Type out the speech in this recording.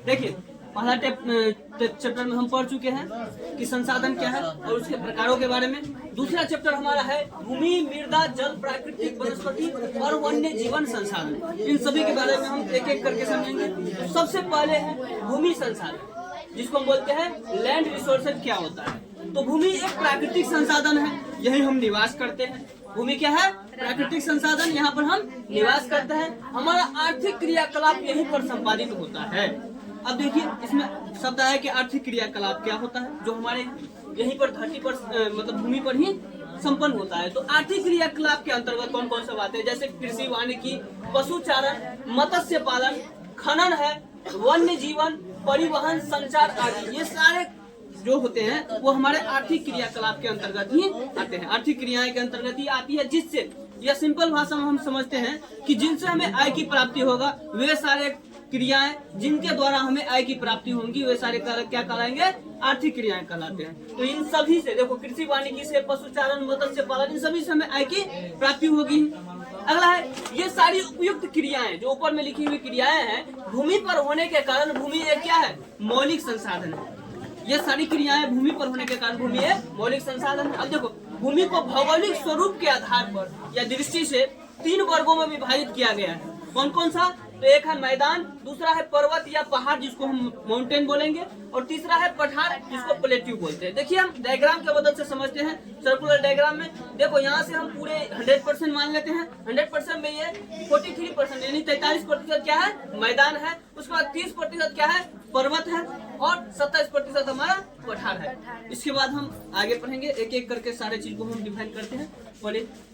देखिए पहला चैप्टर में हम पढ़ चुके हैं कि संसाधन क्या है और उसके प्रकारों के बारे में। दूसरा चैप्टर हमारा है भूमि, मृदा, जल, प्राकृतिक वनस्पति और वन्य जीवन संसाधन। इन सभी के बारे में हम एक एक करके समझेंगे। सबसे पहले है भूमि संसाधन, जिसको हम बोलते हैं लैंड रिसोर्सेज। क्या होता है? तो भूमि एक प्राकृतिक संसाधन है, यही हम निवास करते हैं। भूमि क्या है? प्राकृतिक संसाधन, यहाँ पर हम निवास करते हैं। हमारा आर्थिक क्रियाकलाप यहीं पर संपादित होता है। अब देखिए इसमें शब्द है कि आर्थिक क्रियाकलाप क्या होता है, जो हमारे यहीं पर धरती पर मतलब भूमि पर ही संपन्न होता है। तो आर्थिक क्रियाकलाप के अंतर्गत कौन कौन सा बातें, जैसे कृषि, वानिकी, पशुचारण, मत्स्य पालन, खनन है, वन्य जीवन, परिवहन, संचार आदि, ये सारे जो होते हैं वो हमारे आर्थिक क्रियाकलाप के अंतर्गत ही आते हैं। आर्थिक क्रियाएं के अंतर्गत ही आती है, जिससे या सिंपल भाषा में हम समझते हैं कि जिनसे हमें आय की प्राप्ति होगा, वे सारे क्रियाएं जिनके द्वारा हमें आय की प्राप्ति होंगी, वे सारे क्या कहलाएंगे? आर्थिक क्रियाएं कहलाते हैं। तो इन सभी से देखो, कृषि, वानिकी से, पशुचारण, मत्स्य पालन, इन सभी से हमें आय की प्राप्ति होगी। अगला है ये सारी उपयुक्त क्रियाएं, जो ऊपर में लिखी हुई क्रियाएं हैं, भूमि पर होने के कारण भूमि एक क्या है? मौलिक संसाधन है। ये सारी क्रियाएं भूमि पर होने के कारण भूमि एक मौलिक संसाधन है। अब देखो, भूमि को भौगोलिक स्वरूप के आधार पर या दृष्टि से 3 वर्गों में विभाजित किया गया है। कौन कौन सा? तो एक है मैदान, दूसरा है पर्वत या पहाड़ जिसको हम माउंटेन बोलेंगे, और तीसरा है पठार जिसको प्लेट्यू बोलते हैं। देखिए हम डायग्राम के मदद से समझते हैं। सर्कुलर डायग्राम में देखो, यहाँ से हम पूरे 100% मान लेते हैं। 100% में ये 43% यानी 43% क्या है? मैदान है। उसके बाद 30% क्या है? पर्वत है, और 27% हमारा पठार है। इसके बाद हम आगे पढ़ेंगे, एक एक करके सारे चीज को हम डिफाइन करते हैं। पहले